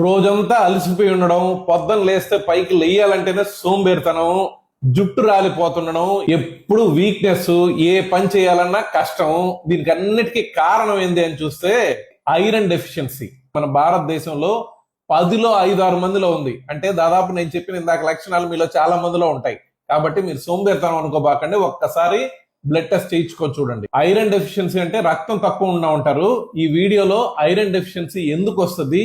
రోజంతా అలసిపోయి ఉండడం, పొద్దున లేస్తే పైకి లేయాలంటేనే సోంబేరితనం, జుట్టు రాలిపోతుండడం, ఎప్పుడు వీక్నెస్, ఏ పని చేయాలన్నా కష్టం. దీనికి అన్నిటికీ కారణం ఏంది అని చూస్తే ఐరన్ డెఫిషియన్సీ. మన భారతదేశంలో 10లో 5-6 మందిలో ఉంది. అంటే దాదాపు నేను చెప్పిన ఇందాక లక్షణాలు మీలో చాలా మందిలో ఉంటాయి. కాబట్టి మీరు సోంబేరితనం అనుకోబాకండి, ఒక్కసారి బ్లడ్ టెస్ట్ చేయించుకొని చూడండి. ఐరన్ డెఫిషియన్సీ అంటే రక్తం తక్కువ ఉన్నా ఉంటారు. ఈ వీడియోలో ఐరన్ డెఫిషియన్సీ ఎందుకు వస్తుంది,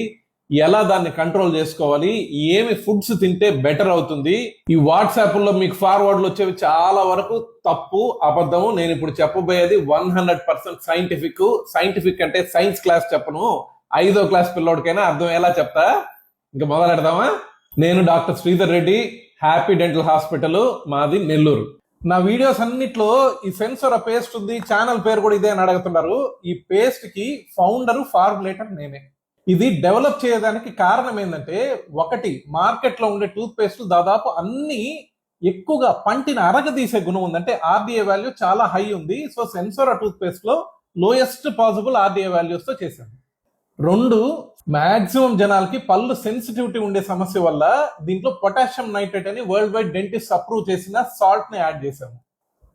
ఎలా దాన్ని కంట్రోల్ చేసుకోవాలి, ఏమి ఫుడ్స్ తింటే బెటర్ అవుతుంది. ఈ వాట్సాప్ లో మీకు ఫార్వర్డ్లు వచ్చేవి చాలా వరకు తప్పు, అబద్ధము. నేను ఇప్పుడు చెప్పబోయేది 100% సైంటిఫిక్. సైంటిఫిక్ అంటే సైన్స్ క్లాస్ చెప్పను, 5వ క్లాస్ పిల్లోడికైనా అర్థం ఎలా చెప్తా. ఇంకా మొదలు పెడదామా? నేను doctor Sridhar Reddy, happy dental hospital, మాది నెల్లూరు. నా వీడియోస్ అన్నిట్లో ఈ సెన్సర్ పేస్ట్ ఉంది, ఛానల్ పేరు కూడా ఇదే అని అడుగుతున్నారు. ఈ పేస్ట్ కి ఫౌండర్, ఫార్ములేటర్ నేనే. ఇది డెవలప్ చేయడానికి కారణం ఏంటంటే, ఒకటి, మార్కెట్ లో ఉండే టూత్ పేస్ట్ దాదాపు అన్ని ఎక్కువగా పంటిని అరగదీసే గుణం ఉంది. అంటే ఆర్డిఏ వాల్యూ చాలా హై ఉంది. సో సెన్సోరా టూత్ పేస్ట్ లో లోయెస్ట్ పాసిబుల్ ఆర్డిఏ వాల్యూస్ తో చేశాను. 2, మాక్సిమం జనాలకి పళ్ళు సెన్సిటివిటీ ఉండే సమస్య వల్ల దీంట్లో పొటాషియం నైట్రేట్ అని వరల్డ్ వైడ్ డెంటిస్ట్ అప్రూవ్ చేసిన సాల్ట్ ని యాడ్ చేశాము.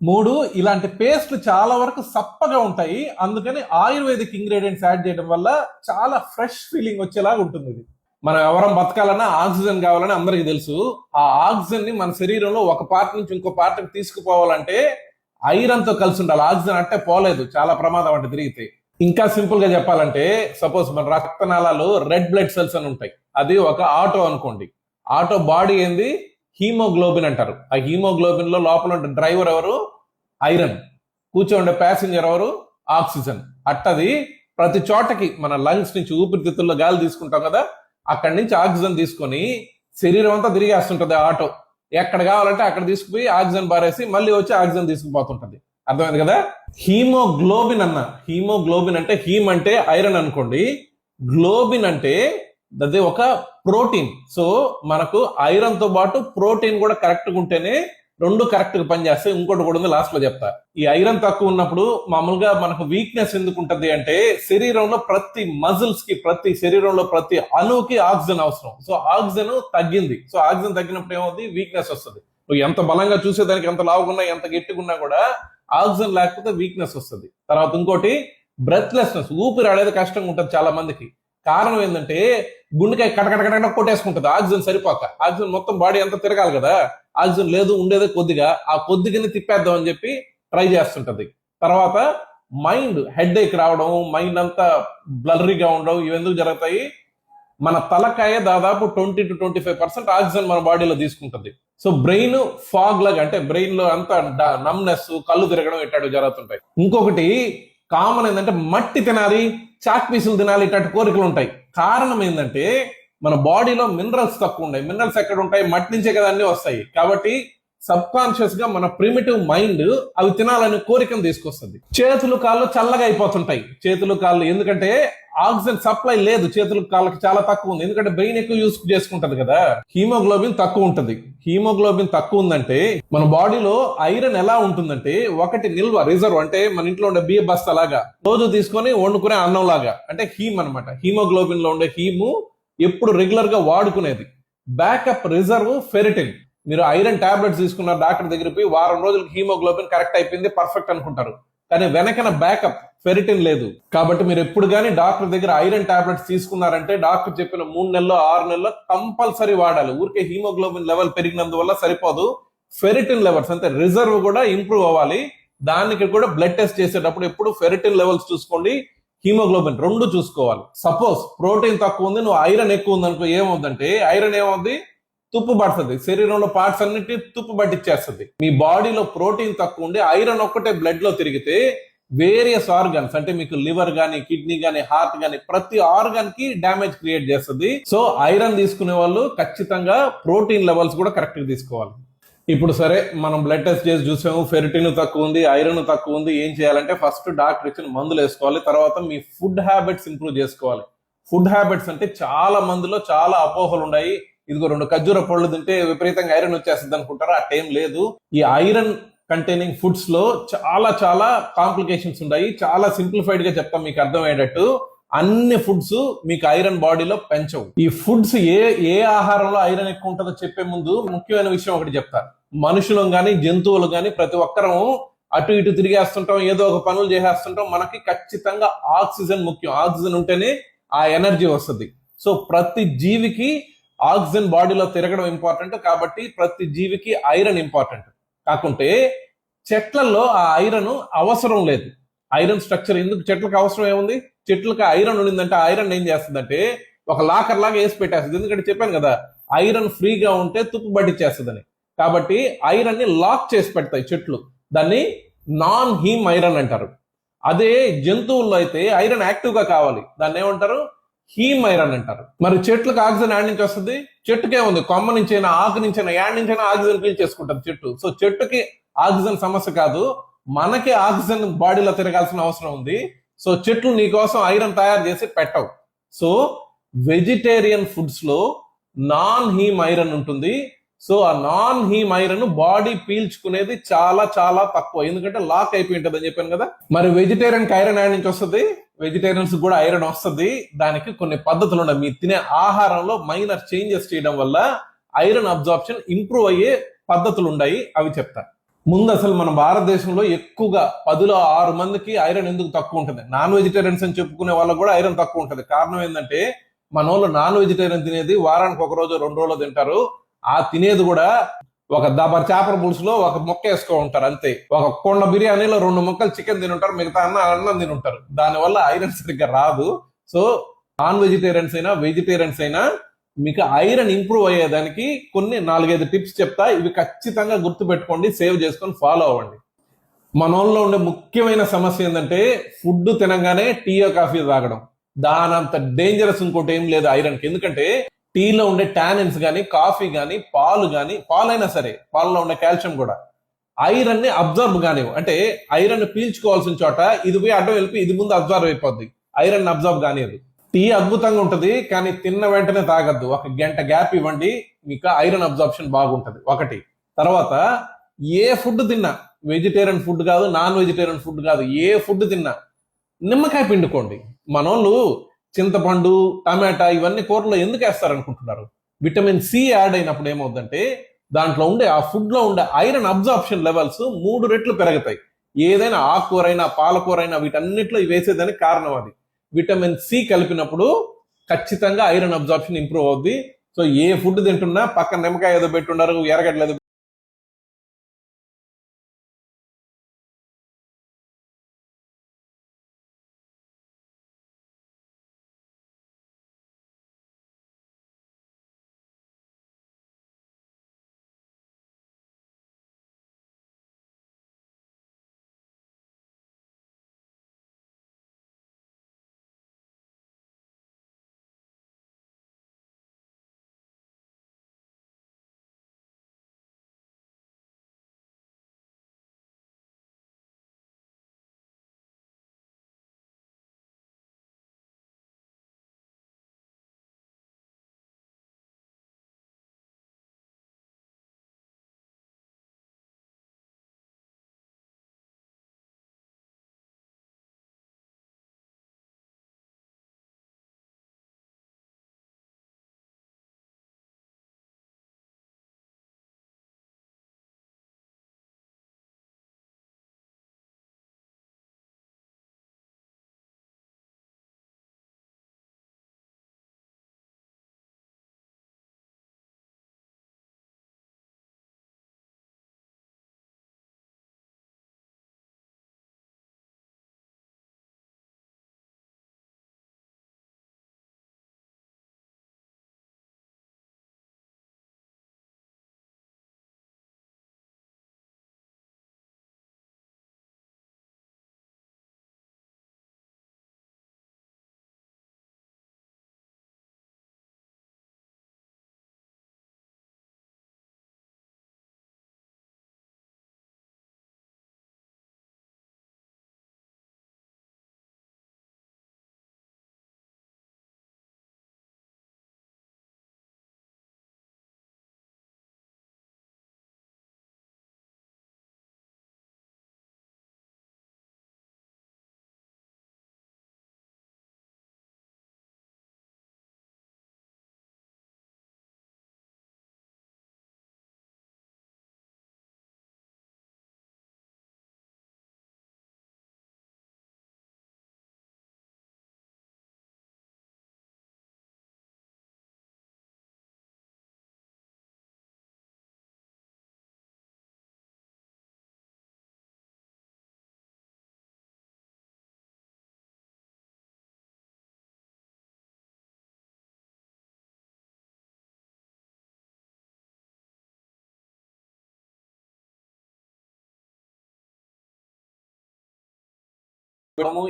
3, ఇలాంటి పేస్ట్లు చాలా వరకు సప్పగా ఉంటాయి. అందుకని ఆయుర్వేదిక్ ఇంగ్రీడియంట్స్ యాడ్ చేయడం వల్ల చాలా ఫ్రెష్ ఫీలింగ్ వచ్చేలాగా ఉంటుంది. ఇది మనం ఎవరం బతకాలన్నా ఆక్సిజన్ కావాలని అందరికి తెలుసు. ఆ ఆక్సిజన్ ని మన శరీరంలో ఒక పార్ట్ నుంచి ఇంకో పార్ట్ కి తీసుకుపోవాలంటే ఐరన్ తో కలిసి ఉండాలి. ఆక్సిజన్ అంటే పోలేదు, చాలా ప్రమాదం అంటే తిరిగితే. ఇంకా సింపుల్ గా చెప్పాలంటే, సపోజ్ మన రక్తనాళాలు రెడ్ బ్లడ్ సెల్స్ అని ఉంటాయి. అది ఒక ఆటో అనుకోండి. ఆటో బాడీ ఏంది? హీమోగ్లోబిన్ అంటారు. ఆ హీమోగ్లోబిన్ లో లోపల ఉండే డ్రైవర్ ఎవరు? ఐరన్. కూర్చోండే ప్యాసింజర్ ఎవరు? ఆక్సిజన్. అట్టది ప్రతి చోటకి మన లంగ్స్ నుంచి, ఊపిరితిత్తుల్లో గాలి తీసుకుంటాం కదా, అక్కడి నుంచి ఆక్సిజన్ తీసుకొని శరీరం అంతా తిరిగేస్తుంటది ఆటో. ఎక్కడ కావాలంటే అక్కడ తీసుకుపోయి ఆక్సిజన్ బారేసి మళ్ళీ వచ్చి ఆక్సిజన్ తీసుకుపోతుంటది. అర్థమైంది కదా? హీమోగ్లోబిన్ అన్న, హీమోగ్లోబిన్ అంటే హీమ్ అంటే ఐరన్ అనుకోండి, గ్లోబిన్ అంటే అది ఒక ప్రోటీన్. సో మనకు ఐరన్ తో పాటు ప్రోటీన్ కూడా కరెక్ట్ గా ఉంటేనే రెండు కరెక్ట్ గా పనిచేస్తాయి. ఇంకోటి కూడా ఉంది, లాస్ట్ లో చెప్తా. ఈ ఐరన్ తక్కువ ఉన్నప్పుడు మామూలుగా మనకు వీక్నెస్ ఎందుకు ఉంటది అంటే, శరీరంలో ప్రతి మజిల్స్ కి, ప్రతి శరీరంలో ప్రతి అణువుకి ఆక్సిజన్ అవసరం. సో ఆక్సిజన్ తగ్గింది. సో ఆక్సిజన్ తగ్గినప్పుడు ఏమవుతుంది? వీక్నెస్ వస్తుంది. నువ్వు ఎంత బలంగా చూసేదానికి, ఎంత లావుగున్నా, ఎంత గట్టిగున్నా కూడా ఆక్సిజన్ లేకపోతే వీక్నెస్ వస్తుంది. తర్వాత ఇంకోటి బ్రెత్లెస్నెస్, ఊపిరి ఆడేది కష్టంగా ఉంటుంది చాలా మందికి. కారణం ఏంటంటే, గుండెకాయ కటకటకట కొట్టేసుకుంటుంది ఆక్సిజన్ సరిపోక. ఆక్సిజన్ మొత్తం బాడీ అంతా తిరగాలి కదా, ఆక్సిజన్ లేదు, ఉండేదే కొద్దిగా. ఆ కొద్దిగానే తిప్పేద్దాం అని చెప్పి ట్రై చేస్తుంటది. తర్వాత మైండ్ హెడ్ ఏక్ రావడం, మైండ్ అంతా బ్లర్రీగా ఉండడం, ఇవి ఎందుకు జరుగుతాయి? మన తలకాయ దాదాపు 20-25% ఆక్సిజన్ మన బాడీలో తీసుకుంటుంది. సో బ్రెయిన్ ఫాగ్ లాగా, అంటే బ్రెయిన్ లో అంతా నమ్నెస్, కళ్ళు తిరగడం ఇట్లాంటివి జరుగుతుంటాయి. ఇంకొకటి కామన్ ఏంటంటే, మట్టి తినాలి, చాక్ పీసులు తినాలి, ఇట్లాంటి కోరికలు ఉంటాయి. కారణం ఏంటంటే, మన బాడీలో మినరల్స్ తక్కువ ఉన్నాయి. మినరల్స్ ఎక్కడ ఉంటాయి? మట్టి నుంచే కదా అన్ని వస్తాయి. కాబట్టి సబ్ కాన్షియస్ గా మన ప్రిమిటివ్ మైండ్ అవి తినాలని కోరికను తీసుకొస్తుంది. చేతులు కాళ్ళు చల్లగా అయిపోతుంటాయి. చేతులు కాళ్ళు ఎందుకంటే ఆక్సిజన్ సప్లై లేదు, చేతులు కాళ్ళకి చాలా తక్కువ ఉంది. ఎందుకంటే బ్రెయిన్ ఎక్కువ యూజ్ చేసుకుంటది కదా. హీమోగ్లోబిన్ తక్కువ ఉంటది. హీమోగ్లోబిన్ తక్కువ ఉందంటే మన బాడీలో ఐరన్ ఎలా ఉంటుందంటే, ఒకటి నిల్వ, రిజర్వ్. అంటే మన ఇంట్లో ఉండే బియ్య బస్తా లాగా, రోజు తీసుకొని వండుకునే అన్నం లాగా. అంటే హీమ్ అనమాట. హీమోగ్లోబిన్ లో ఉండే హీము ఎప్పుడు రెగ్యులర్ గా వాడుకునేది. Backup reserve ferritin. మీరు ఐరన్ టాబ్లెట్స్ తీసుకున్నారు, డాక్టర్ దగ్గర పోయి వారం రోజులకు హీమోగ్లోబిన్ కరెక్ట్ అయిపోయింది, పర్ఫెక్ట్ అనుకుంటారు. కానీ వెనకన బ్యాకప్ ఫెరిటిన్ లేదు. కాబట్టి మీరు ఎప్పుడు కానీ డాక్టర్ దగ్గర ఐరన్ టాబ్లెట్స్ తీసుకున్నారంటే, డాక్టర్ చెప్పిన 3 నెలల్లో 6 నెలల్లో కంపల్సరీ వాడాలి. ఊరికే హీమోగ్లోబిన్ లెవెల్ పెరిగినందువల్ల సరిపోదు, ఫెరిటిన్ లెవెల్స్ అంటే రిజర్వ్ కూడా ఇంప్రూవ్ అవ్వాలి. దానికి కూడా బ్లడ్ టెస్ట్ చేసేటప్పుడు ఎప్పుడు ఫెరిటిన్ లెవెల్స్ చూసుకోండి, హీమోగ్లోబిన్ 2 చూసుకోవాలి. సపోజ్ ప్రోటీన్ తక్కువ ఉంది, నువ్వు ఐరన్ ఎక్కువ ఉంది అనుకో, ఏమవుతుందంటే ఐరన్ ఏమవుద్ది? తుప్పు పడుతుంది. శరీరంలో పార్ట్స్ అన్నిటి తుప్పు పట్టించేస్తుంది. మీ బాడీలో ప్రోటీన్ తక్కువ ఉండి ఐరన్ ఒక్కటే బ్లడ్ లో తిరిగితే వేరియస్ ఆర్గన్స్, అంటే మీకు లివర్ గానీ, కిడ్నీ గానీ, హార్ట్ గానీ, ప్రతి ఆర్గన్ కి డ్యామేజ్ క్రియేట్ చేస్తుంది. సో ఐరన్ తీసుకునే వాళ్ళు ఖచ్చితంగా ప్రోటీన్ లెవెల్స్ కూడా కరెక్ట్ గా తీసుకోవాలి. ఇప్పుడు సరే, మనం బ్లడ్ టెస్ట్ చేసి చూసాము, ఫెరిటిన్ తక్కువ ఉంది, ఐరన్ తక్కువ ఉంది. ఏం చేయాలంటే, ఫస్ట్ డాక్టర్ ఇచ్చిన మందులు వేసుకోవాలి. తర్వాత మీ ఫుడ్ హ్యాబిట్స్ ఇంప్రూవ్ చేసుకోవాలి. ఫుడ్ హ్యాబిట్స్ అంటే చాలా మందిలో చాలా అపోహలు ఉన్నాయి. ఇదిగో 2 ఖర్జూర పళ్ళు తింటే విపరీతంగా ఐరన్ వచ్చేస్తుంది అనుకుంటారా? అట్టేం లేదు. ఈ ఐరన్ కంటైనింగ్ ఫుడ్స్ లో చాలా చాలా కాంప్లికేషన్స్ ఉన్నాయి. చాలా సింప్లిఫైడ్ గా చెప్తాం మీకు అర్థమయ్యేటట్టు. అన్ని ఫుడ్స్ మీకు ఐరన్ బాడీలో పెంచవు. ఈ ఫుడ్స్ ఏ ఏ ఆహారంలో ఐరన్ ఎక్కువ ఉంటుందో చెప్పే ముందు ముఖ్యమైన విషయం ఒకటి చెప్తా. మనుషులం గాని జంతువులు గాని ప్రతి ఒక్కరం అటు ఇటు తిరిగేస్తుంటాం, ఏదో ఒక పనులు చేసేస్తుంటాం. మనకి ఖచ్చితంగా ఆక్సిజన్ ముఖ్యం. ఆక్సిజన్ ఉంటేనే ఆ ఎనర్జీ వస్తుంది. సో ప్రతి జీవికి ఆక్సిజన్ బాడీలో తిరగడం ఇంపార్టెంట్. కాబట్టి ప్రతి జీవికి ఐరన్ ఇంపార్టెంట్. కాకుంటే చెట్లలో ఆ ఐరన్ అవసరం లేదు. ఐరన్ స్ట్రక్చర్ ఎందుకు చెట్లకు అవసరం ఏముంది? చెట్లకు ఐరన్ ఉండిందంటే ఐరన్ ఏం చేస్తుందంటే ఒక లాకర్ లాగా వేసి పెట్టేస్తుంది. ఎందుకంటే చెప్పాను కదా, ఐరన్ ఫ్రీగా ఉంటే తుప్పు పట్టించేస్తుందని. కాబట్టి ఐరన్ ని లాక్ చేసి పెడతాయి చెట్లు. దాన్ని నాన్ హీమ్ ఐరన్ అంటారు. అదే జంతువుల్లో అయితే ఐరన్ యాక్టివ్ గా కావాలి, దాన్ని ఏమంటారు? హీమ్ ఐరన్ అంటారు. మరి చెట్లకు ఆక్సిజన్ యాడ్ నుంచి వస్తుంది? చెట్టుకే ఉంది, కొమ్మ నుంచైనా ఆకు నుంచైనా యాడ్ నుంచైనా ఆక్సిజన్ పీల్ చేసుకుంటుంది చెట్టు. సో చెట్టుకి ఆక్సిజన్ సమస్య కాదు, మనకి ఆక్సిజన్ బాడీలో తిరగాల్సిన అవసరం ఉంది. సో చెట్లు నీ కోసం ఐరన్ తయారు చేసి పెట్టవు. సో వెజిటేరియన్ ఫుడ్స్ లో నాన్ హీమ్ ఐరన్ ఉంటుంది. సో ఆ నాన్ హీమ్ ఐరన్ బాడీ పీల్చుకునేది చాలా చాలా తక్కువ, ఎందుకంటే లాక్ అయిపోయి ఉంటుంది అని చెప్పాను కదా. మరి వెజిటేరియన్ కి ఐరన్ యాడ్ నుంచి వస్తుంది? వెజిటేరియన్స్ కూడా ఐరన్ వస్తుంది. దానికి కొన్ని పద్ధతులు ఉన్నాయి. మీరు తినే ఆహారంలో మైనర్ చేంజెస్ చేయడం వల్ల ఐరన్ అబ్జార్ప్షన్ ఇంప్రూవ్ అయ్యే పద్ధతులు ఉన్నాయి, అవి చెప్తా. ముందు అసలు మన భారతదేశంలో ఎక్కువగా 10లో 6 మందికి ఐరన్ ఎందుకు తక్కువ ఉంటుంది? నాన్ వెజిటేరియన్స్ అని చెప్పుకునే వాళ్ళకు కూడా ఐరన్ తక్కువ ఉంటుంది. కారణం ఏంటంటే మన వాళ్ళు నాన్ వెజిటేరియన్ తినేది వారానికి 1 రోజు 2 రోజులు తింటారు. ఆ తినేది కూడా ఒక దబర్ చేపల పులుసులో ఒక ముక్క వేసుకో ఉంటారు అంతే. ఒక కొండ బిర్యానీలో 2 ముక్కలు చికెన్ తినుంటారు, మిగతా అన్నం తినుంటారు. దానివల్ల ఐరన్ సరిగ్గా రాదు. సో నాన్ వెజిటేరియన్స్ అయినా వెజిటేరియన్స్ అయినా మీకు ఐరన్ ఇంప్రూవ్ అయ్యేదానికి కొన్ని 4-5 టిప్స్ చెప్తా. ఇవి ఖచ్చితంగా గుర్తు పెట్టుకోండి, సేవ్ చేసుకొని ఫాలో అవ్వండి. మనోళ్ళలో ఉండే ముఖ్యమైన సమస్య ఏంటంటే ఫుడ్ తినగానే టీయో కాఫీ తాగడం. దానంత డేంజరస్ ఇంకోటి ఏం లేదు ఐరన్ కి. ఎందుకంటే టీలో ఉండే టానిన్స్ గానీ, కాఫీ గానీ, పాలు గానీ, పాలైనా సరే పాలలో ఉండే కాల్షియం కూడా ఐరన్ ని అబ్జర్వ్ కానివ్వు. అంటే ఐరన్ పీల్చుకోవాల్సిన చోట ఇది పోయి అడ్డం వెళ్ళి ఇది ముందు అబ్జర్వ్ అయిపోద్ది, ఐరన్ అబ్జర్వ్ కానివ్వదు. టీ అద్భుతంగా ఉంటది, కానీ తిన్న వెంటనే తాగద్దు. 1 గంట గ్యాప్ ఇవ్వండి, మీకు ఐరన్ అబ్జార్ప్షన్ బాగుంటది. ఒకటి. తర్వాత ఏ ఫుడ్ తిన్నా, వెజిటేరియన్ ఫుడ్ కాదు, నాన్ వెజిటేరియన్ ఫుడ్ కాదు, ఏ ఫుడ్ తిన్నా నిమ్మకాయ పిండుకోండి. మనోళ్ళు చింతపండు, టమాటా ఇవన్నీ కూరలో ఎందుకు వేస్తారనుకుంటున్నారు? విటమిన్ సి యాడ్ అయినప్పుడు ఏమవుతుందంటే దాంట్లో ఉండే ఆ ఫుడ్ లో ఉండే ఐరన్ అబ్జార్ప్షన్ లెవెల్స్ 3 రెట్లు పెరుగుతాయి. ఏదైనా ఆకుకూరైనా పాలకూరైనా వీటన్నిటిలో వేసేదానికి కారణం అది. విటమిన్ సి కలిపినప్పుడు ఖచ్చితంగా ఐరన్ అబ్జార్ప్షన్ ఇంప్రూవ్ అవుద్ది. సో ఏ ఫుడ్ తింటున్నా పక్కన నిమ్మకాయ ఏదో పెట్టున్నారు, ఎరగట్లేదు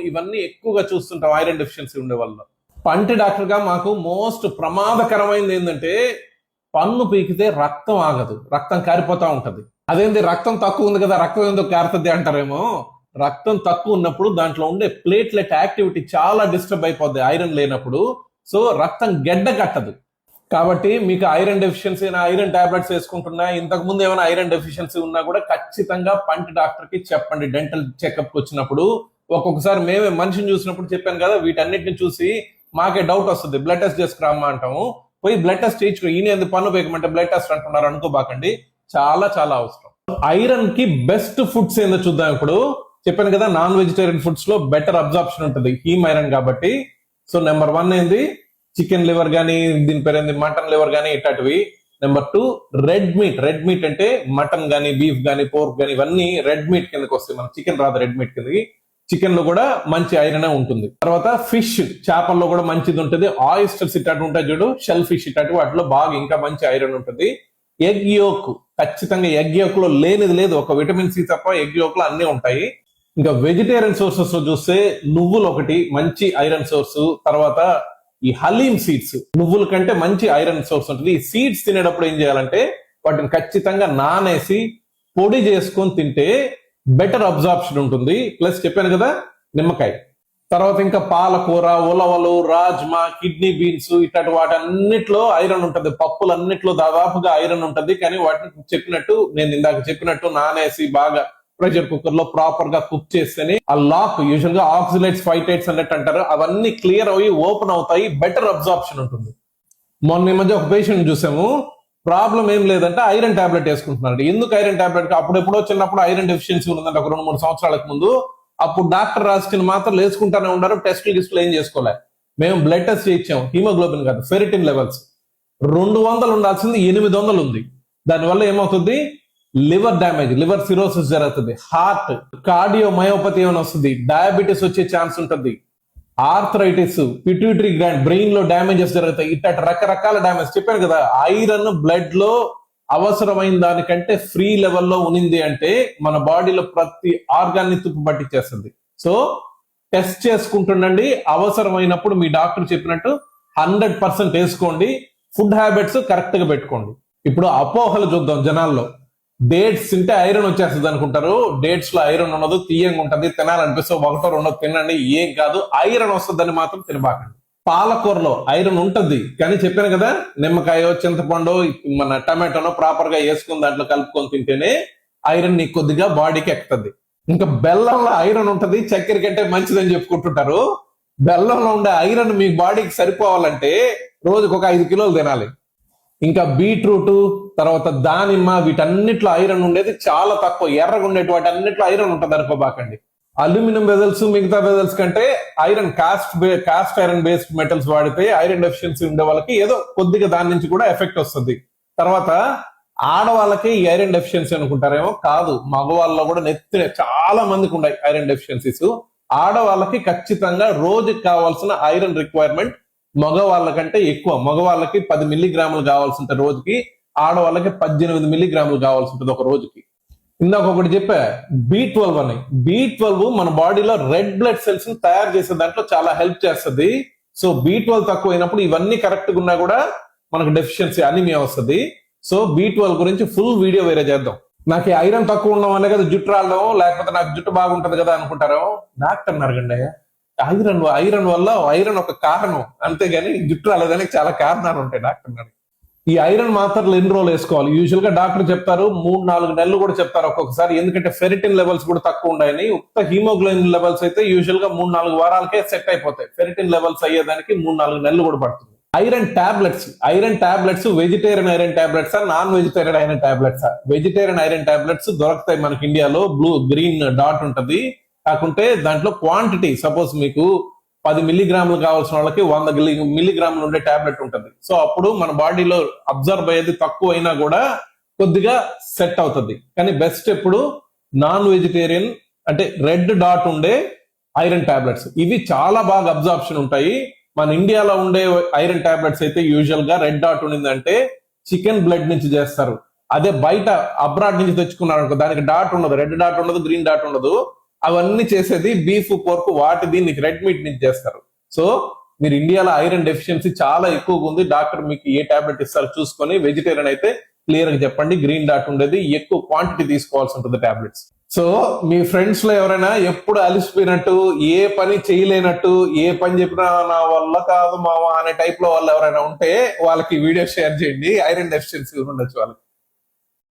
ఇవన్నీ ఎక్కువగా చూస్తుంటాం ఐరన్ డెఫిషియన్సీ ఉండే వల్ల. పంటి డాక్టర్ గా మాకు మోస్ట్ ప్రమాదకరమైనది ఏంటంటే పన్ను పీకితే రక్తం ఆగదు, రక్తం కారిపోతా ఉంటది. అదేంటి రక్తం తక్కువ ఉంది కదా రక్తం ఎందుకు కారుతుంది అంటారేమో. రక్తం తక్కువ ఉన్నప్పుడు దాంట్లో ఉండే ప్లేట్లెట్ యాక్టివిటీ చాలా డిస్టర్బ్ అయిపోద్ది ఐరన్ లేనప్పుడు. సో రక్తం గెడ్డ కట్టదు. కాబట్టి మీకు ఐరన్ డెఫిషియన్సీ ఐరన్ టాబ్లెట్స్ వేసుకుంటున్నా, ఇంతకు ముందు ఏమైనా ఐరన్ డెఫిషియన్సీ ఉన్నా కూడా ఖచ్చితంగా పంటి డాక్టర్ కి చెప్పండి. డెంటల్ చెకప్ వచ్చినప్పుడు ఒక్కొక్కసారి మేమే మనిషిని చూసినప్పుడు చెప్పాను కదా, వీటన్నిటిని చూసి మాకే డౌట్ వస్తుంది, బ్లడ్ టెస్ట్ చేసుకురామ్మా అంటాము. పోయి బ్లడ్ టెస్ట్ చేయించుకో, ఈయన ఎందుకు పన్ను పేకమంటే బ్లడ్ టెస్ట్ అంటున్నారు అనుకోబాకండి. చాలా చాలా అవసరం. ఐరన్ కి బెస్ట్ ఫుడ్స్ ఏందో చూద్దాం. ఇప్పుడు చెప్పాను కదా, నాన్ వెజిటేరియన్ ఫుడ్స్ లో బెటర్ అబ్జార్ప్షన్ ఉంటుంది హీమ్ ఐరన్ కాబట్టి. సో నెంబర్ 1 ఏంది చికెన్ లివర్ గానీ, దీని పేరు ఏంది మటన్ లివర్ గానీ ఇట్లాంటివి. Number 2 red meat. Red meat అంటే మటన్ గానీ, బీఫ్ గానీ, పోర్క్ గానీ ఇవన్నీ రెడ్ మీట్ కిందకి వస్తాయి. మన చికెన్ రాదు రెడ్ మీట్ కిందకి. చికెన్ లో కూడా మంచి ఐరన్ ఉంటుంది. తర్వాత ఫిష్, చేపల్లో కూడా మంచిది ఉంటుంది. ఆయిస్టర్స్ ఇట్లాంటి ఉంటాయి చూడు, షెల్ ఫిష్ ఇట్లాంటి వాటిలో బాగా ఇంకా మంచి ఐరన్ ఉంటుంది. ఎగ్ యోక్, ఖచ్చితంగా ఎగ్ యోక్ లో లేనిది లేదు, ఒక విటమిన్ సి తప్ప ఎగ్ యోక్ లో అన్ని ఉంటాయి. ఇంకా వెజిటేరియన్ సోర్సెస్ లో చూస్తే నువ్వులు ఒకటి మంచి ఐరన్ సోర్స్. తర్వాత ఈ హలీమ్ సీడ్స్, నువ్వుల కంటే మంచి ఐరన్ సోర్స్ ఉంటుంది. ఈ సీడ్స్ తినేటప్పుడు ఏం చేయాలంటే వాటిని ఖచ్చితంగా నానేసి పొడి చేసుకొని తింటే బెటర్ అబ్జార్ప్షన్ ఉంటుంది. ప్లస్ చెప్పాను కదా నిమ్మకాయ. తర్వాత ఇంకా పాలకూర, ఉలవలు, రాజ్మా, కిడ్నీ బీన్స్ ఇట్లాంటి వాటన్నిటిలో ఐరన్ ఉంటుంది. పప్పులన్నిట్లో దాదాపుగా ఐరన్ ఉంటుంది. కానీ వాటిని చెప్పినట్టు, నేను ఇందాక చెప్పినట్టు నానేసి బాగా ప్రెషర్ కుక్కర్ లో ప్రాపర్ గా కుక్ చేస్తేనే ఆ లాక్, యూజువల్ గా ఆక్సిలేట్స్ ఫైటైట్స్ అన్నట్టు అంటారు, అవన్నీ క్లియర్ అయ్యి ఓపెన్ అవుతాయి, బెటర్ అబ్జార్ప్షన్ ఉంటుంది. మొన్న ఈ మధ్య ఒక పేషెంట్ చూసాము, ప్రాబ్లం ఏం లేదంటే ఐరన్ టాబ్లెట్ వేసుకుంటున్నాడు. ఎందుకు ఐరన్ టాబ్లెట్? అప్పుడెప్పుడో చిన్నప్పుడు ఐరన్ డెఫిషియన్సీ ఉందంటే ఒక 2-3 సంవత్సరాలకు ముందు. అప్పుడు డాక్టర్ రాసుకుని మాత్రం వేసుకుంటానే ఉన్నారు, టెస్టులు ఏం చేసుకోలే. మేము బ్లడ్ టెస్ట్ చేయించాం, హీమోగ్లోబిన్ కాదు ఫెరిటిన్ లెవెల్స్ 200 ఉండాల్సింది 800 ఉంది. దానివల్ల ఏమవుతుంది, లివర్ డ్యామేజ్, లివర్ సిరోసిస్ జరుగుతుంది, హార్ట్, కార్డియో మయోపతి ఏమైనా వస్తుంది, డయాబెటీస్ వచ్చే ఛాన్స్ ఉంటుంది, ఆర్థరైటిస్, పిట్యూటరీ గ్లాండ్, బ్రెయిన్ లో డ్యామేజెస్ జరుగుతాయి. ఇట్లాంటి రకరకాల డ్యామేజ్. చెప్పాను కదా, ఐరన్ బ్లడ్ లో అవసరమైన దానికంటే ఫ్రీ లెవెల్లో ఉనింది అంటే మన బాడీలో ప్రతి ఆర్గాన్ ని తుప్పు పట్టించేస్తుంది. సో టెస్ట్ చేసుకుంటుండండి, అవసరమైనప్పుడు మీ డాక్టర్ చెప్పినట్టు 100% వేసుకోండి. ఫుడ్ హ్యాబిట్స్ కరెక్ట్ గా పెట్టుకోండి. ఇప్పుడు అపోహలు చూద్దాం జనాల్లో. డేట్స్ తింటే ఐరన్ వచ్చేస్తుంది అనుకుంటారు. డేట్స్ లో ఐరన్ ఉండదు, తీయంగా ఉంటది, తినాలనిపిస్తే 1-2 తినండి, ఏం కాదు. ఐరన్ వస్తుందని మాత్రం తినబాకండి. పాలకూరలో ఐరన్ ఉంటుంది, కానీ చెప్పాను కదా, నిమ్మకాయ, చింతపండు, మన టమాటోనో ప్రాపర్ గా వేసుకుని దాంట్లో కలుపుకొని తింటేనే ఐరన్ నీకు కొద్దిగా బాడీకి ఎక్కుతుంది. ఇంకా బెల్లంలో ఐరన్ ఉంటుంది, చక్కెర కంటే మంచిదని చెప్పుకుంటుంటారు. బెల్లంలో ఉండే ఐరన్ మీ బాడీకి సరిపోవాలంటే రోజుకు ఒక 5 కిలోలు తినాలి. ఇంకా బీట్రూట్, తర్వాత దానిమ్మ, వీటన్నిట్లో ఐరన్ ఉండేది చాలా తక్కువ. ఎర్రగా ఉండేటి వాటి అన్నిట్లో ఐరన్ ఉంటుంది అనుకోబాకండి. అల్యూమినియం వెజల్స్, మిగతా వెజల్స్ కంటే iron cast iron based metals వాడితే ఐరన్ డెఫిషియన్సీ ఉండే వాళ్ళకి ఏదో కొద్దిగా దాని నుంచి కూడా ఎఫెక్ట్ వస్తుంది. తర్వాత ఆడవాళ్ళకి ఈ ఐరన్ డెఫిషియన్సీ అనుకుంటారేమో, కాదు, మగవాళ్ళలో కూడా చాలా మందికి ఉన్నాయి ఐరన్ డెఫిషియన్సీస్. ఆడవాళ్ళకి ఖచ్చితంగా రోజుకి కావాల్సిన ఐరన్ రిక్వైర్మెంట్ మగవాళ్ళ కంటే ఎక్కువ. మగవాళ్ళకి 10 మిల్లీగ్రాములు కావాల్సి ఉంటుంది రోజుకి, ఆడవాళ్ళకి 18 మిల్లీగ్రాములు కావాల్సి ఉంటుంది ఒక రోజుకి. ఇందాక ఒకటి చెప్పా, B12 అని. B12 మన బాడీలో రెడ్ బ్లడ్ సెల్స్ ని తయారు చేసే దాంట్లో చాలా హెల్ప్ చేస్తుంది. సో B12 తక్కువ అయినప్పుడు ఇవన్నీ కరెక్ట్ గా ఉన్నా కూడా మనకు డెఫిషియన్సీ, అనీమియా వస్తుంది. సో B12 గురించి ఫుల్ వీడియో వేరే చేద్దాం. నాకు ఐరన్ తక్కువ ఉండడం వల్లే కదా జుట్టు రావడం, లేకపోతే నాకు జుట్టు బాగుంటది కదా అనుకుంటారు. డాక్టర్ అడగండి, ఐరన్ వల్ల ఐరన్ ఒక కారణం, అంతేగాని జుట్టు రాలేదానికి చాలా కారణాలు ఉంటాయి డాక్టర్. ఈ ఐరన్ మాత్రలు ఎన్ని రోజులు వేసుకోవాలి? యూజువల్ గా డాక్టర్ చెప్తారు 3-4 నెలలు కూడా చెప్తారు ఒక్కొక్కసారి. ఎందుకంటే ఫెరిటిన్ లెవెల్స్ కూడా తక్కువ ఉన్నాయని. ఉత్త హీమోగ్లోబిన్ లెవెల్స్ అయితే యూజువల్ గా 3-4 వారాలకే సెట్ అయిపోతాయి. ఫెరిటిన్ లెవెల్స్ అయ్యేదానికి 3-4 నెలలు కూడా పడుతుంది. ఐరన్ టాబ్లెట్స్ వెజిటేరియన్ ఐరన్ టాబ్లెట్సా, నాన్ వెజిటేరియన్ ఐరన్ టాబ్లెట్సా? వెజిటేరియన్ ఐరన్ టాబ్లెట్స్ దొరుకుతాయి మనకి ఇండియాలో. గ్రీన్ డాట్ ఉంటది. కాకుంటే దాంట్లో క్వాంటిటీ, సపోజ్ మీకు 10 మిల్లీగ్రాములు కావాల్సిన వాళ్ళకి 100 మిల్లీగ్రాములు ఉండే టాబ్లెట్ ఉంటుంది. సో అప్పుడు మన బాడీలో అబ్జర్వ్ అయ్యేది తక్కువ అయినా కూడా కొద్దిగా సెట్ అవుతుంది. కానీ బెస్ట్ ఎప్పుడు నాన్ వెజిటేరియన్ అంటే రెడ్ డాట్ ఉండే ఐరన్ టాబ్లెట్స్. ఇవి చాలా బాగా అబ్జార్ప్షన్ ఉంటాయి. మన ఇండియాలో ఉండే ఐరన్ టాబ్లెట్స్ అయితే యూజువల్ గా రెడ్ డాట్ ఉండిందంటే చికెన్ బ్లడ్ నుంచి చేస్తారు. అదే బయట అబ్రాడ్ నుంచి తెచ్చుకున్నారు అనుకో, దానికి డాట్ ఉండదు, రెడ్ డాట్ ఉండదు, గ్రీన్ డాట్ ఉండదు. అవన్నీ చేసేది బీఫ్, పోర్క్, వాటిది నీకు రెడ్ మీట్ నుంచి చేస్తారు. సో మీరు ఇండియాలో ఐరన్ డెఫిషియన్సీ చాలా ఎక్కువగా ఉంది. డాక్టర్ మీకు ఏ టాబ్లెట్ ఇస్తారో చూసుకొని, వెజిటేరియన్ అయితే క్లియర్ గా చెప్పండి. గ్రీన్ డాట్ ఉండేది, ఎక్కువ క్వాంటిటీ తీసుకోవాల్సి ఉంటుంది టాబ్లెట్స్. సో మీ ఫ్రెండ్స్ లో ఎవరైనా ఎప్పుడు అలిసిపోయినట్టు, ఏ పని చేయలేనట్టు, ఏ పని చెప్పినా నా వల్ల కాదు మావా అనే టైప్ లో వాళ్ళు ఎవరైనా ఉంటే వాళ్ళకి వీడియో షేర్ చేయండి. ఐరన్ డెఫిషియన్సీ ఉండొచ్చు వాళ్ళకి.